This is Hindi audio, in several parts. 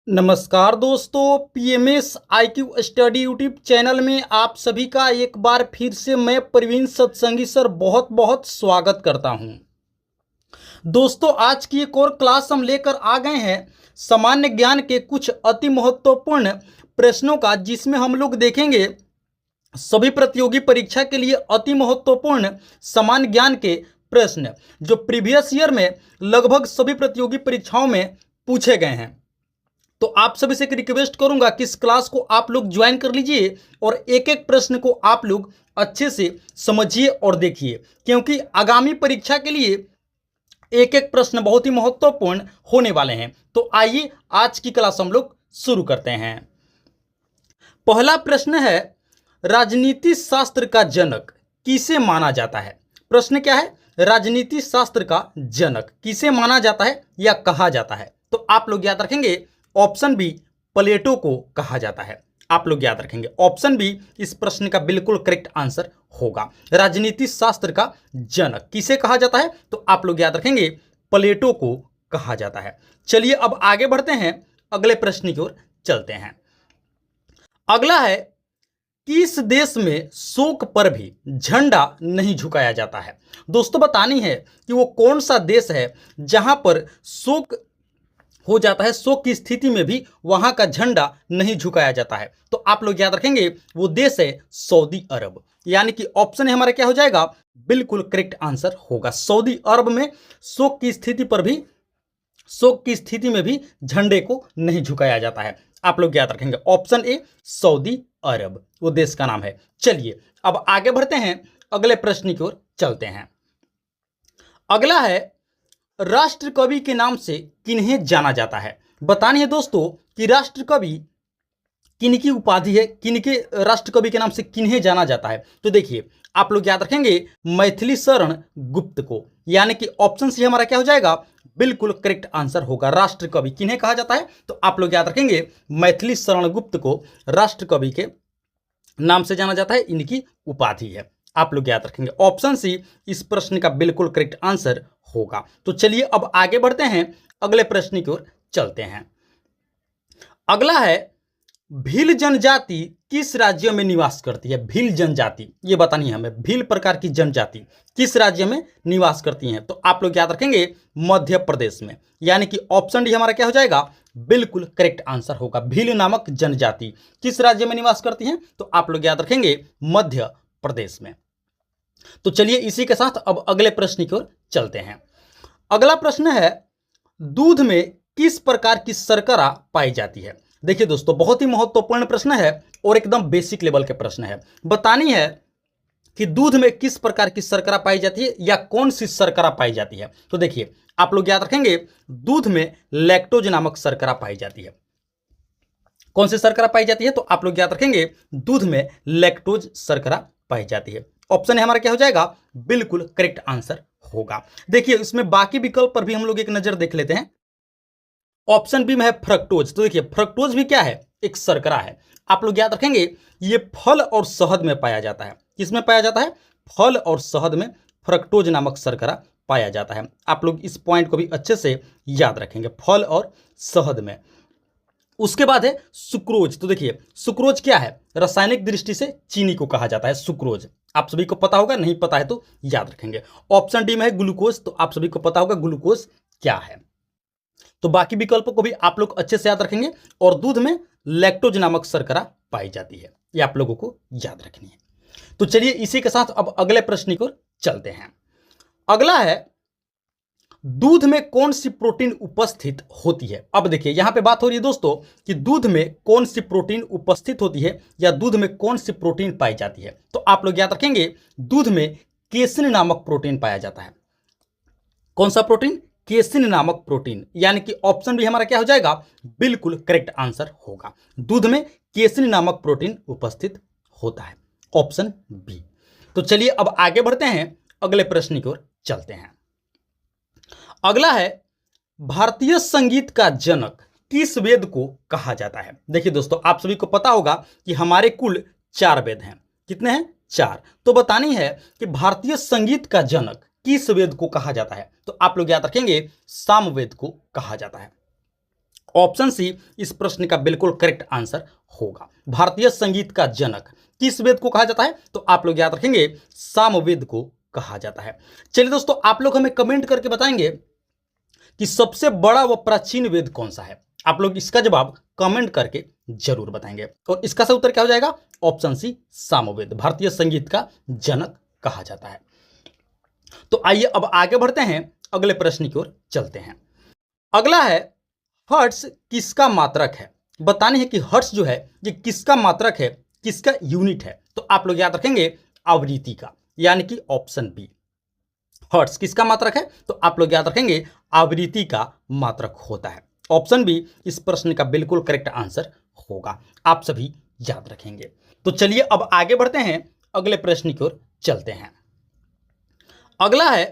नमस्कार दोस्तों, PMS IQ study YouTube channel में आप सभी का एक बार फिर से मैं प्रवीण सत्संगी सर बहुत बहुत स्वागत करता हूं। दोस्तों, आज की एक और क्लास हम लेकर आ गए हैं सामान्य ज्ञान के कुछ अति महत्वपूर्ण प्रश्नों का, जिसमें हम लोग देखेंगे सभी प्रतियोगी परीक्षा के लिए अति महत्वपूर्ण सामान्य ज्ञान के प्रश्न जो प्रीवियस ईयर में लगभग सभी प्रतियोगी परीक्षाओं में पूछे गए हैं। तो आप सभी से एक रिक्वेस्ट करूंगा कि इस क्लास को आप लोग ज्वाइन कर लीजिए और एक एक प्रश्न को आप लोग अच्छे से समझिए और देखिए, क्योंकि आगामी परीक्षा के लिए एक एक प्रश्न बहुत ही महत्वपूर्ण होने वाले हैं। तो आइए आज की क्लास हम लोग शुरू करते हैं। पहला प्रश्न है, राजनीति शास्त्र का जनक किसे माना जाता है? प्रश्न क्या है? राजनीति शास्त्र का जनक किसे माना जाता है या कहा जाता है? तो आप लोग याद रखेंगे ऑप्शन बी, प्लेटो को कहा जाता है। आप लोग याद रखेंगे ऑप्शन बी इस प्रश्न का बिल्कुल करेक्ट आंसर होगा। राजनीति शास्त्र का जनक किसे कहा जाता है? तो आप लोग याद रखेंगे प्लेटो को कहा जाता है। चलिए अब आगे बढ़ते हैं, अगले प्रश्न की ओर चलते हैं। अगला है, किस देश में शोक पर भी झंडा नहीं झुकाया जाता है? दोस्तों, बतानी है कि वो कौन सा देश है जहां पर शोक हो जाता है, शोक की स्थिति में भी वहां का झंडा नहीं झुकाया जाता है। तो आप लोग याद रखेंगे वो देश है सऊदी अरब, यानी कि ऑप्शन हमारा क्या हो जाएगा? बिल्कुल करेक्ट आंसर होगा। सऊदी अरब में शोक की स्थिति में भी झंडे को नहीं झुकाया जाता है। आप लोग याद रखेंगे ऑप्शन ए, सऊदी अरब वो देश का नाम है। चलिए अब आगे बढ़ते हैं, अगले प्रश्न की ओर चलते हैं। अगला है, राष्ट्रकवि के नाम से किन्हें जाना जाता है? बतानी है दोस्तों कि राष्ट्रकवि किनकी उपाधि है, किनके राष्ट्रकवि के नाम से किन्हें जाना जाता है? तो देखिए आप लोग याद रखेंगे मैथिली शरण गुप्त को, यानी कि ऑप्शन सी हमारा क्या हो जाएगा? बिल्कुल करेक्ट आंसर होगा। राष्ट्रकवि किन्हें कहा जाता है? तो आप लोग याद रखेंगे मैथिली शरण गुप्त को राष्ट्रकवि के नाम से जाना जाता है, इनकी उपाधि है। आप लोग याद रखेंगे ऑप्शन सी इस प्रश्न का बिल्कुल करेक्ट आंसर होगा। तो चलिए अब आगे बढ़ते हैं, अगले प्रश्न की ओर चलते हैं। अगला है, भील जनजाति किस राज्य में निवास करती है? भील जनजाति, ये बतानी है हमें, भील प्रकार की जनजाति किस राज्य में निवास करती हैं? तो आप लोग याद रखेंगे मध्य प्रदेश में, यानी कि ऑप्शन डी हमारा क्या हो जाएगा? बिल्कुल करेक्ट आंसर होगा। भील नामक जनजाति किस राज्य में निवास करती हैं? तो आप लोग याद रखेंगे मध्य प्रदेश में। तो चलिए इसी के साथ अब अगले प्रश्न की ओर चलते हैं। अगला प्रश्न है, दूध में किस प्रकार की शर्करा पाई जाती है? देखिए दोस्तों, बहुत ही महत्वपूर्ण प्रश्न है और एकदम बेसिक लेवल के प्रश्न है। बतानी है कि दूध में किस प्रकार की शर्करा पाई जाती है या कौन सी शर्करा पाई जाती है? तो देखिए आप लोग याद रखेंगे दूध में लैक्टोज नामक शर्करा पाई जाती है। कौन सी शर्करा पाई जाती है? तो आप लोग याद रखेंगे दूध में लैक्टोज शर्करा पाई जाती है। ऑप्शन हमारा क्या हो जाएगा? बिल्कुल करेक्ट आंसर होगा। देखिए इसमें बाकी विकल्प पर भी हम लोग एक नजर देख लेते हैं। ऑप्शन बी में है फ्रक्टोज। तो देखिए फ्रक्टोज भी क्या है? एक शर्करा है। आप लोग याद रखेंगे ये फल और शहद में पाया जाता है। किसमें पाया जाता है? फल और शहद में फ्रक्टोज नामक शर्करा पाया जाता है। आप लोग इस पॉइंट को भी अच्छे से याद रखेंगे, फल और शहद में। उसके बाद है सुक्रोज। तो देखिए सुक्रोज क्या है? रासायनिक दृष्टि से चीनी को कहा जाता है सुक्रोज। आप सभी को पता होगा, नहीं पता है तो याद रखेंगे। ऑप्शन डी में है ग्लूकोज। तो आप सभी को पता होगा ग्लूकोज क्या है। तो बाकी विकल्पों को भी आप लोग अच्छे से याद रखेंगे। और दूध में लैक्टोज नामक शर्करा पाई जाती है, ये आप लोगों को याद रखनी है। तो चलिए इसी के साथ अब अगले प्रश्न को चलते हैं। अगला है, दूध में कौन सी प्रोटीन उपस्थित होती है? अब देखिए यहां पे बात हो रही है दोस्तों कि दूध में कौन सी प्रोटीन उपस्थित होती है या दूध में कौन सी प्रोटीन पाई जाती है। तो आप लोग याद रखेंगे दूध में केसिन नामक प्रोटीन पाया जाता है। कौन सा प्रोटीन? केसिन नामक प्रोटीन, यानी कि ऑप्शन भी हमारा क्या हो जाएगा? बिल्कुल करेक्ट आंसर होगा। दूध में केसिन नामक प्रोटीन उपस्थित होता है, ऑप्शन बी। तो चलिए अब आगे बढ़ते हैं, अगले प्रश्न की ओर चलते हैं। अगला है, भारतीय संगीत का जनक किस वेद को कहा जाता है? देखिए दोस्तों आप सभी को पता होगा कि हमारे कुल 4 वेद हैं। कितने हैं? 4। तो बतानी है कि भारतीय संगीत का जनक किस वेद को कहा जाता है? तो आप लोग याद रखेंगे सामवेद को कहा जाता है। ऑप्शन सी इस प्रश्न का बिल्कुल करेक्ट आंसर होगा। भारतीय संगीत का जनक किस वेद को कहा जाता है? तो आप लोग याद रखेंगे सामवेद को कहा जाता है। चलिए दोस्तों, आप लोग हमें कमेंट करके बताएंगे कि सबसे बड़ा व प्राचीन वेद कौन सा है। आप लोग इसका जवाब कमेंट करके जरूर बताएंगे। और इसका सही उत्तर क्या हो जाएगा? ऑप्शन सी सामवेद, भारतीय संगीत का जनक कहा जाता है। तो आइए अब आगे बढ़ते हैं, अगले प्रश्न की ओर चलते हैं। अगला है हर्ट्ज किसका मात्रक है? बतानी है कि हर्ट्ज जो है ये किसका मात्रक है, किसका यूनिट है। तो आप लोग याद रखेंगे आवृत्ति का, यानी कि ऑप्शन बी। हर्ट्ज किसका मात्रक है? तो आप लोग याद रखेंगे आवृत्ति का मात्रक होता है। ऑप्शन बी इस प्रश्न का बिल्कुल करेक्ट आंसर होगा, आप सभी याद रखेंगे। तो चलिए अब आगे बढ़ते हैं, अगले प्रश्न की ओर चलते हैं। अगला है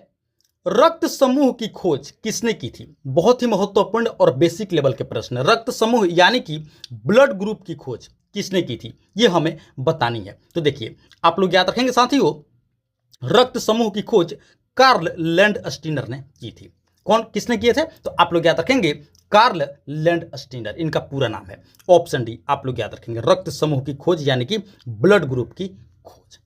रक्त समूह की खोज किसने की थी? बहुत ही महत्वपूर्ण और बेसिक लेवल के प्रश्न। रक्त समूह यानी कि ब्लड ग्रुप की खोज किसने की थी, ये हमें बतानी है। तो देखिए, आप लोग याद रखेंगे साथियों, रक्त समूह की खोज कार्ल लैंडस्टीनर ने की थी। कौन किसने किए थे? तो आप लोग याद रखेंगे कार्ल लैंडस्टीनर, इनका पूरा नाम है। ऑप्शन डी आप लोग याद रखेंगे, रक्त समूह की खोज यानी कि ब्लड ग्रुप की खोज।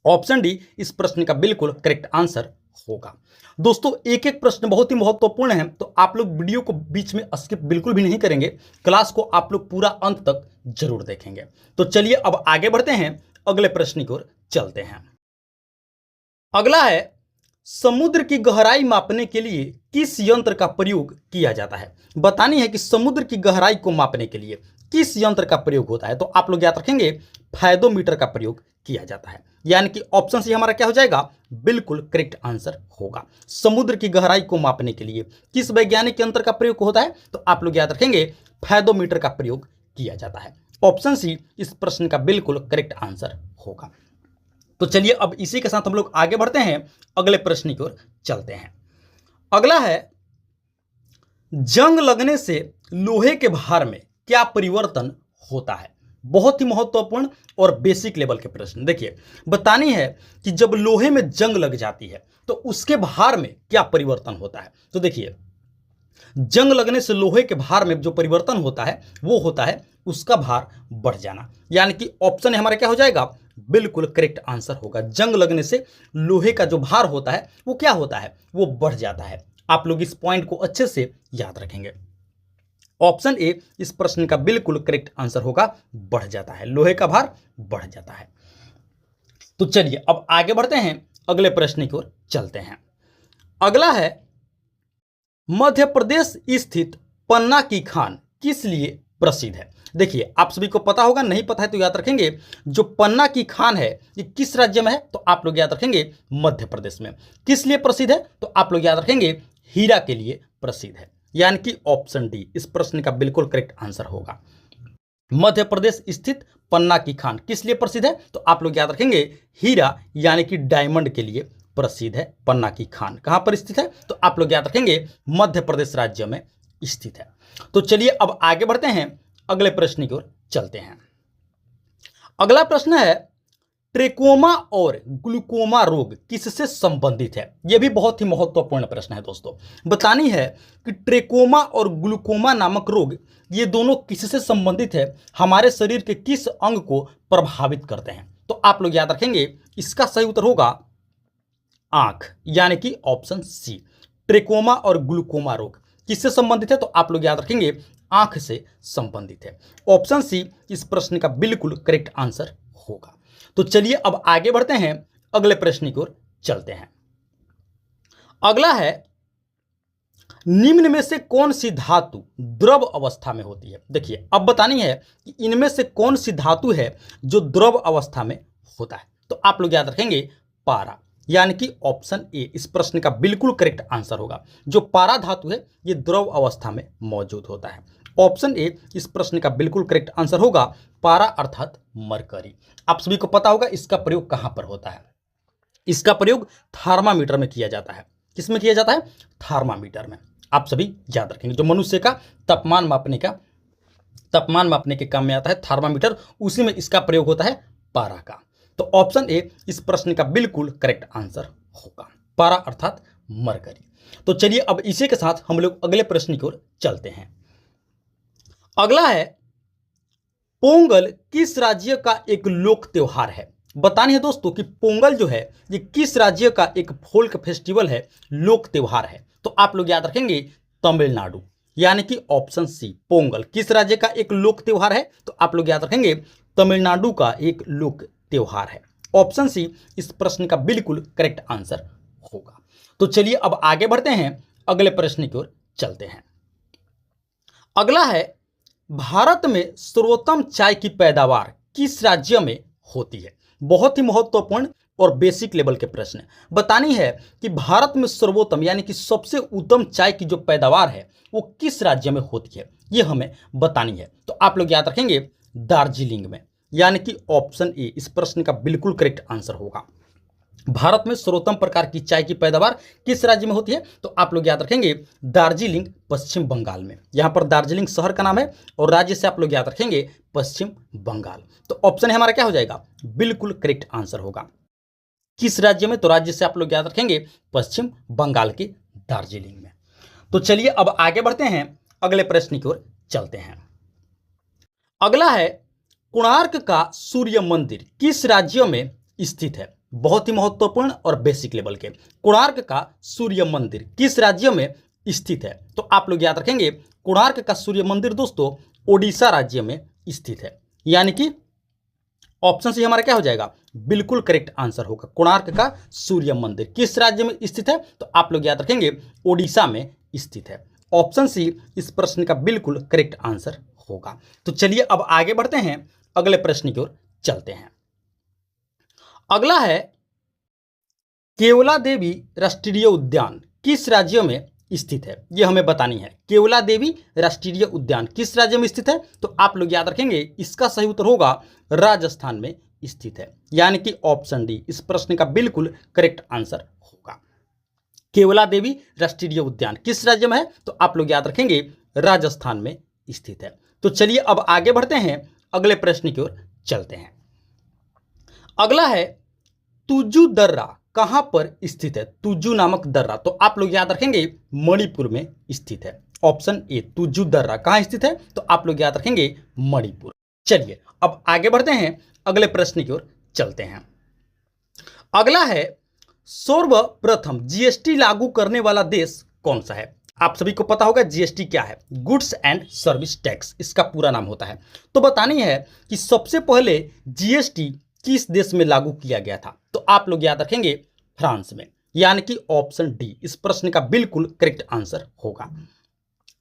ऑप्शन डी इस प्रश्न का बिल्कुल करेक्ट आंसर होगा। दोस्तों, एक एक प्रश्न बहुत ही महत्वपूर्ण है, तो आप लोग वीडियो को बीच में स्किप बिल्कुल भी नहीं करेंगे। क्लास को आप लोग पूरा अंत तक जरूर देखेंगे। तो चलिए अब आगे बढ़ते हैं, अगले प्रश्न की ओर चलते हैं। अगला है समुद्र की गहराई मापने के लिए किस यंत्र का प्रयोग किया जाता है? बतानी है कि समुद्र की गहराई को मापने के लिए किस यंत्र का प्रयोग होता है। तो आप लोग याद रखेंगे फायदोमीटर का प्रयोग किया जाता है, यानी कि ऑप्शन सी हमारा क्या हो जाएगा? बिल्कुल करेक्ट आंसर होगा। समुद्र की गहराई को मापने के लिए किस वैज्ञानिक यंत्र का प्रयोग होता है? तो आप लोग याद रखेंगे फायदोमीटर का प्रयोग किया जाता है। ऑप्शन सी इस प्रश्न का बिल्कुल करेक्ट आंसर होगा। तो चलिए अब इसी के साथ हम लोग आगे बढ़ते हैं, अगले प्रश्न की ओर चलते हैं। अगला है जंग लगने से लोहे के भार में क्या परिवर्तन होता है? बहुत ही महत्वपूर्ण और बेसिक लेवल के प्रश्न। देखिए, बतानी है कि जब लोहे में जंग लग जाती है तो उसके भार में क्या परिवर्तन होता है। तो देखिए, जंग लगने से लोहे के भार में जो परिवर्तन होता है वो होता है उसका भार बढ़ जाना, यानी कि ऑप्शन हमारा क्या हो जाएगा? बिल्कुल करेक्ट आंसर होगा। जंग लगने से लोहे का जो भार होता है वो क्या होता है? वो बढ़ जाता है। आप लोग इस पॉइंट को अच्छे से याद रखेंगे। ऑप्शन ए इस प्रश्न का बिल्कुल करेक्ट आंसर होगा, बढ़ जाता है, लोहे का भार बढ़ जाता है। तो चलिए अब आगे बढ़ते हैं, अगले प्रश्न की ओर चलते हैं। अगला है मध्य प्रदेश स्थित पन्ना की खान किस लिए प्रसिद्ध है? देखिए, आप सभी को पता होगा, नहीं पता है तो याद रखेंगे, जो पन्ना की खान है ये किस राज्य में है? तो आप लोग याद रखेंगे मध्य प्रदेश में। किस लिए प्रसिद्ध है? तो आप लोग याद रखेंगे हीरा के लिए प्रसिद्ध है, यानी कि ऑप्शन डी इस प्रश्न का बिल्कुल करेक्ट आंसर होगा। मध्य प्रदेश स्थित पन्ना की खान किस लिए प्रसिद्ध है? तो आप लोग याद रखेंगे हीरा यानी कि डायमंड के लिए प्रसिद्ध है पन्ना की खान। कहां पर स्थित है? तो आप लोग याद रखेंगे मध्य प्रदेश राज्य में स्थित है। तो चलिए अब आगे बढ़ते हैं, अगले प्रश्न की ओर चलते हैं। अगला प्रश्न है ट्रेकोमा और ग्लूकोमा रोग किससे संबंधित है? यह भी बहुत ही महत्वपूर्ण प्रश्न है दोस्तों। बतानी है कि ट्रेकोमा और ग्लूकोमा नामक रोग ये दोनों किससे संबंधित है, हमारे शरीर के किस अंग को प्रभावित करते हैं? तो आप लोग याद रखेंगे इसका सही उत्तर होगा आंख, यानी कि ऑप्शन सी। ट्रेकोमा और ग्लूकोमा रोग किससे संबंधित है? तो आप लोग याद रखेंगे आंख से संबंधित है। ऑप्शन सी इस प्रश्न का बिल्कुल करेक्ट आंसर होगा। तो चलिए अब आगे बढ़ते हैं, अगले प्रश्न की ओर चलते हैं। अगला है निम्न में से कौन सी धातु द्रव अवस्था में होती है? देखिए, अब बतानी है कि इनमें से कौन सी धातु है जो द्रव अवस्था में होता है। तो आप लोग याद रखेंगे पारा, यानी कि ऑप्शन ए इस प्रश्न का बिल्कुल करेक्ट आंसर होगा। जो पारा धातु है ये द्रव अवस्था में मौजूद होता है। ऑप्शन ए इस प्रश्न का बिल्कुल करेक्ट आंसर होगा, पारा अर्थात मरकरी। आप सभी को पता होगा इसका प्रयोग कहां पर होता है? इसका प्रयोग थर्मामीटर में किया जाता है। किसमें किया जाता है? थर्मामीटर में। आप सभी याद रखेंगे, जो मनुष्य का तापमान मापने के काम में आता है थर्मामीटर, उसी में इसका प्रयोग होता है पारा का। तो ऑप्शन ए इस प्रश्न का बिल्कुल करेक्ट आंसर होगा, पारा अर्थात मरकरी। तो चलिए अब इसी के साथ हम लोग अगले प्रश्न की ओर चलते हैं। अगला है, पोंगल किस राज्य का एक लोक त्योहार है? बतानी है दोस्तों कि पोंगल जो है ये किस राज्य का एक फोल्क फेस्टिवल है, लोक त्योहार है। तो आप लोग याद रखेंगे तमिलनाडु, यानी कि ऑप्शन सी पोंगल किस राज्य का एक लोक त्योहार है, तो आप लोग याद रखेंगे तमिलनाडु का एक लोक त्योहार है। ऑप्शन सी इस प्रश्न का बिल्कुल करेक्ट आंसर होगा। तो चलिए अब आगे बढ़ते हैं, अगले प्रश्न की ओर चलते हैं। अगला है, भारत में सर्वोत्तम चाय की पैदावार किस राज्य में होती है? बहुत ही महत्वपूर्ण और बेसिक लेवल के प्रश्न। बतानी है कि भारत में सर्वोत्तम यानी कि सबसे उत्तम चाय की जो पैदावार है वो किस राज्य में होती है, ये हमें बतानी है। तो आप लोग याद रखेंगे दार्जिलिंग में, यानी कि ऑप्शन ए इस प्रश्न का बिल्कुल करेक्ट आंसर होगा। भारत में सर्वोत्तम प्रकार की चाय की पैदावार किस राज्य में होती है, तो आप लोग याद रखेंगे दार्जिलिंग पश्चिम बंगाल में। यहां पर दार्जिलिंग शहर का नाम है और राज्य से आप लोग याद रखेंगे पश्चिम बंगाल। तो ऑप्शन है हमारा क्या हो जाएगा, बिल्कुल करेक्ट आंसर होगा। किस राज्य में, तो राज्य से आप लोग याद रखेंगे पश्चिम बंगाल के दार्जिलिंग में। तो चलिए अब आगे बढ़ते हैं, अगले प्रश्न की ओर चलते हैं। अगला है, कोणार्क का सूर्य मंदिर किस राज्य में स्थित है? बहुत ही महत्वपूर्ण और बेसिक लेवल के, कोणार्क का सूर्य मंदिर किस राज्य में स्थित है? तो आप लोग याद रखेंगे कोणार्क का सूर्य मंदिर दोस्तों ओडिशा राज्य में स्थित है, यानी कि ऑप्शन सी हमारा क्या हो जाएगा, बिल्कुल करेक्ट आंसर होगा। कोणार्क का सूर्य मंदिर किस राज्य में स्थित है, तो आप लोग याद रखेंगे ओडिशा में स्थित है। ऑप्शन सी इस प्रश्न का बिल्कुल करेक्ट आंसर होगा। तो चलिए अब आगे बढ़ते हैं, अगले प्रश्न की ओर चलते हैं। अगला है, केवला देवी राष्ट्रीय उद्यान किस राज्य में स्थित है, यह हमें बतानी है। केवला देवी राष्ट्रीय उद्यान किस राज्य में स्थित है, तो आप लोग याद रखेंगे इसका सही उत्तर होगा राजस्थान में स्थित है, यानी कि ऑप्शन डी इस प्रश्न का बिल्कुल करेक्ट आंसर होगा। केवला देवी राष्ट्रीय उद्यान किस राज्य में है, तो आप लोग याद रखेंगे राजस्थान में स्थित है। तो चलिए अब आगे बढ़ते हैं, अगले प्रश्न की ओर चलते हैं। अगला है, तुजू दर्रा कहां पर स्थित है? तुजू नामक दर्रा, तो आप लोग याद रखेंगे मणिपुर में स्थित है। ऑप्शन ए तुजू दर्रा कहां स्थित है, तो आप लोग याद रखेंगे मणिपुर। चलिए अब आगे बढ़ते हैं, अगले प्रश्न की ओर चलते हैं। अगला है, सर्वप्रथम जीएसटी लागू करने वाला देश कौन सा है? आप सभी को पता होगा जीएसटी क्या है, गुड्स एंड सर्विस टैक्स इसका पूरा नाम होता है। तो बतानी है कि सबसे पहले जीएसटी किस देश में लागू किया गया था, तो आप लोग याद रखेंगे फ्रांस में, यानी कि ऑप्शन डी इस प्रश्न का बिल्कुल करेक्ट आंसर होगा।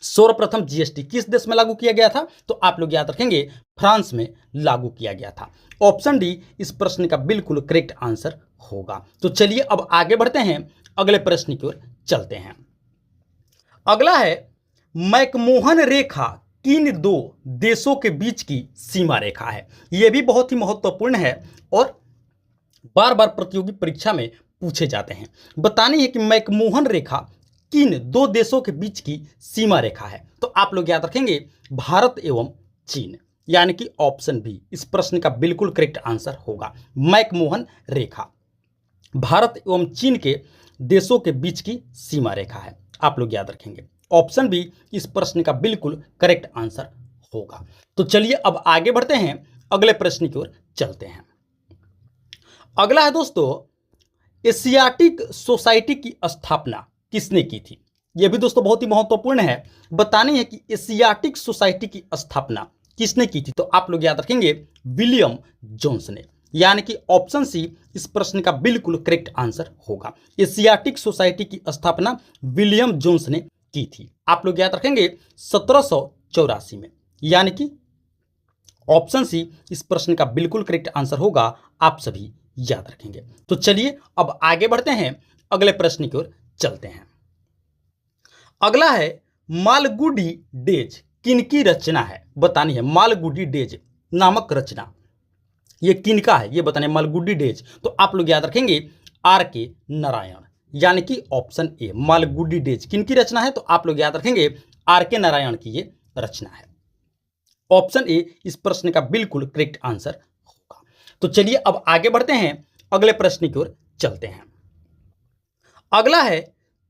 सर्वप्रथम जीएसटी किस देश में लागू किया गया था, तो आप लोग याद रखेंगे फ्रांस में लागू किया गया था। ऑप्शन डी इस प्रश्न का बिल्कुल करेक्ट आंसर होगा। तो चलिए अब आगे बढ़ते हैं, अगले प्रश्न की ओर चलते हैं। अगला है, मैकमोहन रेखा किन दो देशों के बीच की सीमा रेखा है? यह भी बहुत ही महत्वपूर्ण है और बार बार प्रतियोगी परीक्षा में पूछे जाते हैं। बतानी है कि मैकमोहन रेखा किन दो देशों के बीच की सीमा रेखा है, तो आप लोग याद रखेंगे भारत एवं चीन, यानी कि ऑप्शन बी इस प्रश्न का बिल्कुल करेक्ट आंसर होगा। मैकमोहन रेखा भारत एवं चीन के देशों के बीच की सीमा रेखा है, आप लोग याद रखेंगे। ऑप्शन बी इस प्रश्न का बिल्कुल करेक्ट आंसर होगा। तो चलिए अब आगे बढ़ते हैं, अगले प्रश्न की ओर चलते हैं। अगला है दोस्तों, एशियाटिक सोसाइटी की स्थापना किसने की थी? यह भी दोस्तों बहुत ही महत्वपूर्ण है। बतानी है कि एशियाटिक सोसाइटी की स्थापना किसने की थी, तो आप लोग याद रखेंगे विलियम जोन्स ने, यानी कि ऑप्शन सी इस प्रश्न का बिल्कुल करेक्ट आंसर होगा। एशियाटिक सोसाइटी की स्थापना विलियम जोन्स ने की थी, आप लोग याद रखेंगे 1784 में, यानी कि ऑप्शन सी इस प्रश्न का बिल्कुल करेक्ट आंसर होगा। आप सभी याद रखेंगे। तो चलिए अब आगे बढ़ते हैं, अगले प्रश्न की ओर चलते हैं। अगला है, मालगुडी डेज किनकी रचना है? बतानी है मालगुडी डेज नामक रचना ये किनका है, ये बताने मालगुडी डेज, तो आप लोग याद रखेंगे आर के नारायण, यानी कि ऑप्शन ए मालगुडी डेज किनकी रचना है, तो आप लोग याद रखेंगे आर के नारायण की ये रचना है। ऑप्शन ए इस प्रश्न का बिल्कुल करेक्ट आंसर होगा। तो चलिए अब आगे बढ़ते हैं, अगले प्रश्न की ओर चलते हैं। अगला है,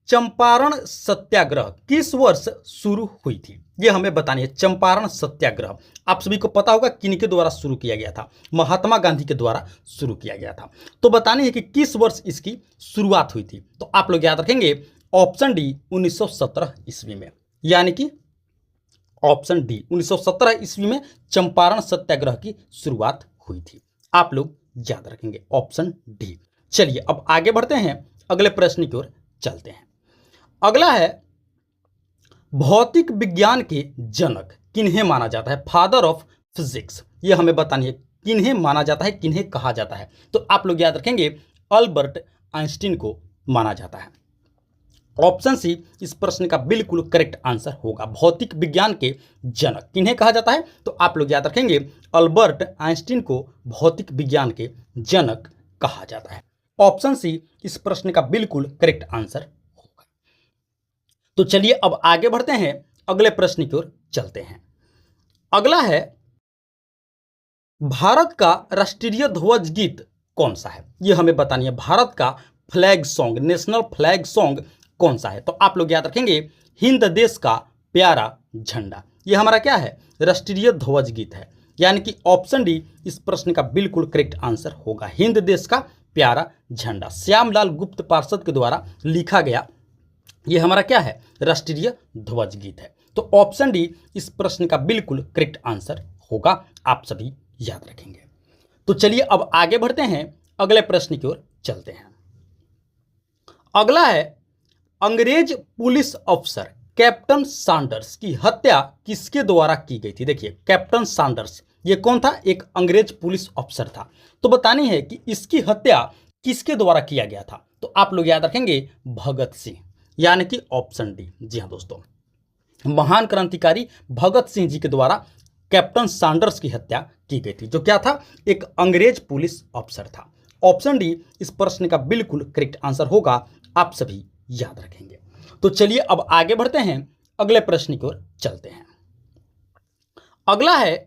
चंपारण सत्याग्रह किस वर्ष शुरू हुई थी, ये हमें बतानी है। चंपारण सत्याग्रह आप सभी को पता होगा किनके द्वारा शुरू किया गया था, महात्मा गांधी के द्वारा शुरू किया गया था। तो बतानी है कि किस वर्ष इसकी शुरुआत हुई थी। तो आप लोग याद रखेंगे ऑप्शन डी 1917 ईस्वी में, यानी कि ऑप्शन डी 1917 ईस्वी में चंपारण सत्याग्रह की शुरुआत हुई थी। आप लोग याद रखेंगे ऑप्शन डी। चलिए अब आगे बढ़ते हैं, अगले प्रश्न की ओर चलते हैं। अगला है भौतिक विज्ञान के जनक किन्हें माना जाता है, फादर ऑफ फिजिक्स। ये हमें बतानी है किन्हें माना जाता है, किन्हें कहा जाता है। तो आप लोग याद रखेंगे अल्बर्ट आइंस्टीन को माना जाता है। ऑप्शन सी इस प्रश्न का बिल्कुल करेक्ट आंसर होगा। भौतिक विज्ञान के जनक किन्हें कहा जाता है, तो आप लोग याद रखेंगे अल्बर्ट आइंस्टीन को भौतिक विज्ञान के जनक कहा जाता है। ऑप्शन सी इस प्रश्न का बिल्कुल करेक्ट आंसर होगा। तो चलिए अब आगे बढ़ते हैं, अगले प्रश्न की ओर चलते हैं। अगला है भारत का राष्ट्रीय ध्वज गीत कौन सा है, यह हमें बतानी है। भारत का flag song, national flag song कौन सा है, तो आप लोग याद रखेंगे हिंद देश का प्यारा झंडा। यह हमारा क्या है, राष्ट्रीय ध्वज गीत है, यानी कि ऑप्शन डी इस प्रश्न का बिल्कुल करेक्ट आंसर होगा। हिंद देश का प्यारा झंडा श्यामलाल गुप्त पार्षद के द्वारा लिखा गया यह हमारा क्या है, राष्ट्रीय ध्वज गीत है। तो ऑप्शन डी इस प्रश्न का बिल्कुल करेक्ट आंसर होगा, आप सभी याद रखेंगे। तो चलिए अब आगे बढ़ते हैं, अगले प्रश्न की ओर चलते हैं। अगला है अंग्रेज पुलिस अफसर कैप्टन सैंडर्स की हत्या किसके द्वारा की गई थी। देखिए कैप्टन सैंडर्स ये कौन था, एक अंग्रेज पुलिस अफसर था। तो बतानी है कि इसकी हत्या किसके द्वारा किया गया था, तो आप लोग याद रखेंगे भगत सिंह, यानी कि ऑप्शन डी। जी हाँ दोस्तों, महान क्रांतिकारी भगत सिंह जी के द्वारा कैप्टन सैंडर्स की हत्या की गई थी, जो क्या था, एक अंग्रेज पुलिस अफसर था। ऑप्शन डी इस प्रश्न का बिल्कुल करेक्ट आंसर होगा, आप सभी याद रखेंगे। तो चलिए अब आगे बढ़ते हैं, अगले प्रश्न की ओर चलते हैं। अगला है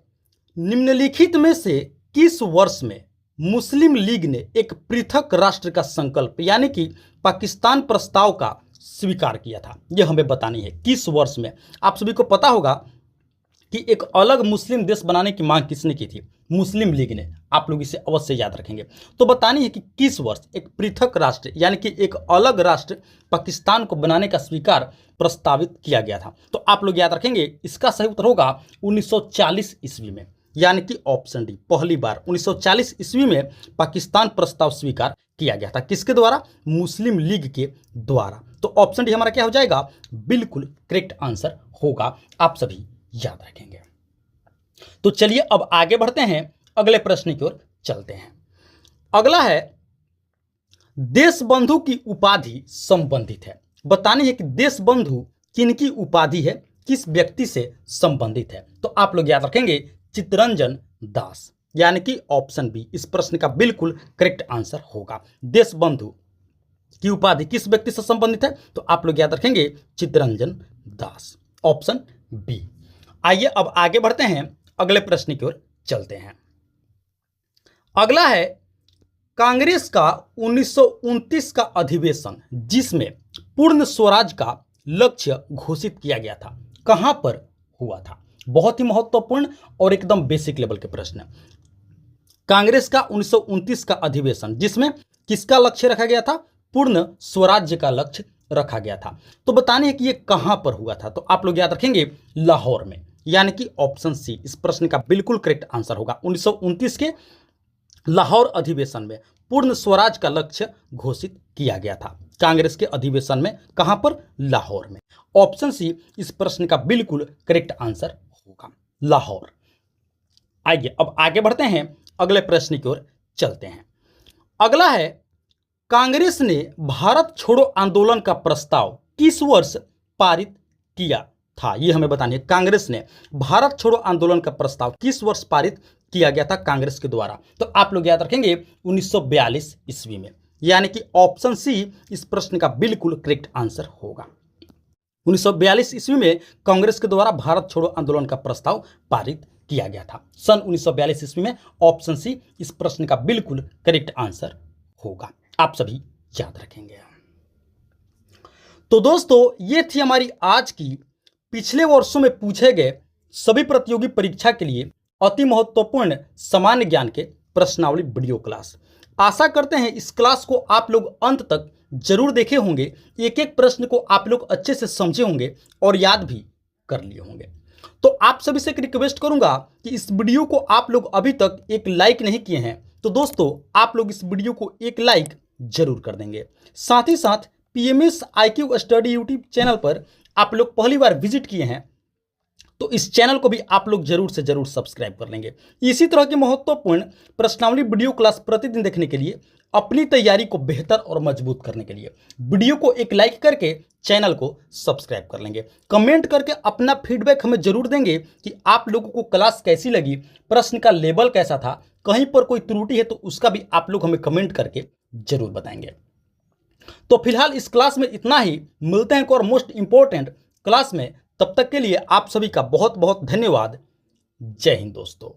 निम्नलिखित में से किस वर्ष में मुस्लिम लीग ने एक पृथक राष्ट्र का संकल्प यानी कि पाकिस्तान प्रस्ताव का स्वीकार किया था, यह हमें बतानी है किस वर्ष में। आप सभी को पता होगा कि एक अलग मुस्लिम देश बनाने की मांग किसने की थी, मुस्लिम लीग ने। आप लोग इसे अवश्य याद रखेंगे। तो बतानी है कि किस वर्ष एक पृथक राष्ट्र यानी कि एक अलग राष्ट्र पाकिस्तान को बनाने का स्वीकार प्रस्तावित किया गया था। तो आप लोग याद रखेंगे इसका सही उत्तर होगा 1940 ईस्वी में, यानी कि ऑप्शन डी। पहली बार 1940 ईस्वी में पाकिस्तान प्रस्ताव स्वीकार किया गया था, किसके द्वारा, मुस्लिम लीग के द्वारा। तो ऑप्शन डी हमारा क्या हो जाएगा, बिल्कुल करेक्ट आंसर होगा, आप सभी याद रखेंगे। तो चलिए अब आगे बढ़ते हैं, अगले प्रश्न की ओर चलते हैं। अगला है देशबंधु की उपाधि संबंधित है। बतानी है कि देशबंधु किनकी उपाधि है, किस व्यक्ति से संबंधित है। तो आप लोग याद रखेंगे चित्तरंजन दास, यानी कि ऑप्शन बी इस प्रश्न का बिल्कुल करेक्ट आंसर होगा। देशबंधु की उपाधि किस व्यक्ति से संबंधित है, तो आप लोग याद रखेंगे चित्तरंजन दास, ऑप्शन बी। आइए अब आगे बढ़ते हैं, अगले प्रश्न की ओर चलते हैं। अगला है कांग्रेस का 1929 का अधिवेशन जिसमें पूर्ण स्वराज का लक्ष्य घोषित किया गया था, कहां पर हुआ था। बहुत ही महत्वपूर्ण और एकदम बेसिक लेवल के प्रश्न। कांग्रेस का 1929 का अधिवेशन जिसमें किसका लक्ष्य रखा गया था, पूर्ण स्वराज्य का लक्ष्य रखा गया था। तो बताने है कि ये कहां पर हुआ था, तो आप लोग याद रखेंगे लाहौर में, यानी कि ऑप्शन सी इस प्रश्न का बिल्कुल करेक्ट आंसर होगा। 1929 के लाहौर अधिवेशन में पूर्ण स्वराज का लक्ष्य घोषित किया गया था, कांग्रेस के अधिवेशन में, कहां पर, लाहौर में। ऑप्शन सी इस प्रश्न का बिल्कुल करेक्ट आंसर होगा, लाहौर। आइए अब आगे बढ़ते हैं, अगले प्रश्न की ओर चलते हैं। अगला है कांग्रेस ने भारत छोड़ो आंदोलन का प्रस्ताव किस वर्ष पारित किया था, यह हमें बतानी है। कांग्रेस ने भारत छोड़ो आंदोलन का प्रस्ताव किस वर्ष पारित किया गया था कांग्रेस के द्वारा, तो आप लोग याद रखेंगे 1942 ईस्वी में, यानी कि ऑप्शन सी इस प्रश्न का बिल्कुल करेक्ट आंसर होगा। 1942 ईस्वी में कांग्रेस के द्वारा भारत छोड़ो आंदोलन का प्रस्ताव पारित किया गया था, सन 1942 ईस्वी में। ऑप्शन सी इस प्रश्न का बिल्कुल करेक्ट आंसर होगा, आप सभी याद रखेंगे। तो दोस्तों ये थी हमारी आज की पिछले वर्षों में पूछे गए सभी प्रतियोगी परीक्षा के लिए अति महत्वपूर्ण सामान्य ज्ञान के प्रश्नावली वीडियो क्लास। आशा करते हैं इस क्लास को आप लोग अंत तक जरूर देखे होंगे, एक एक प्रश्न को आप लोग अच्छे से समझे होंगे और याद भी कर लिए होंगे। तो आप सभी से एक रिक्वेस्ट करूंगा कि इस वीडियो को आप लोग अभी तक एक लाइक नहीं किए हैं तो दोस्तों आप लोग इस वीडियो को एक लाइक जरूर कर देंगे। साथ ही साथ PMS IQ study YouTube channel पर आप लोग पहली बार विजिट किए हैं तो इस चैनल को भी आप लोग जरूर से जरूर सब्सक्राइब कर लेंगे। इसी तरह की महत्वपूर्ण प्रश्नावली वीडियो क्लास प्रतिदिन देखने के लिए, अपनी तैयारी को बेहतर और मजबूत करने के लिए वीडियो को एक लाइक करके चैनल को सब्सक्राइब कर लेंगे। कमेंट करके अपना फीडबैक हमें जरूर देंगे कि आप लोगों को क्लास कैसी लगी, प्रश्न का लेवल कैसा था, कहीं पर कोई त्रुटि है तो उसका भी आप लोग हमें कमेंट करके जरूर बताएंगे। तो फिलहाल इस क्लास में इतना ही, मिलते हैं एक और मोस्ट इंपॉर्टेंट क्लास में। तब तक के लिए आप सभी का बहुत बहुत धन्यवाद। जय हिंद दोस्तों।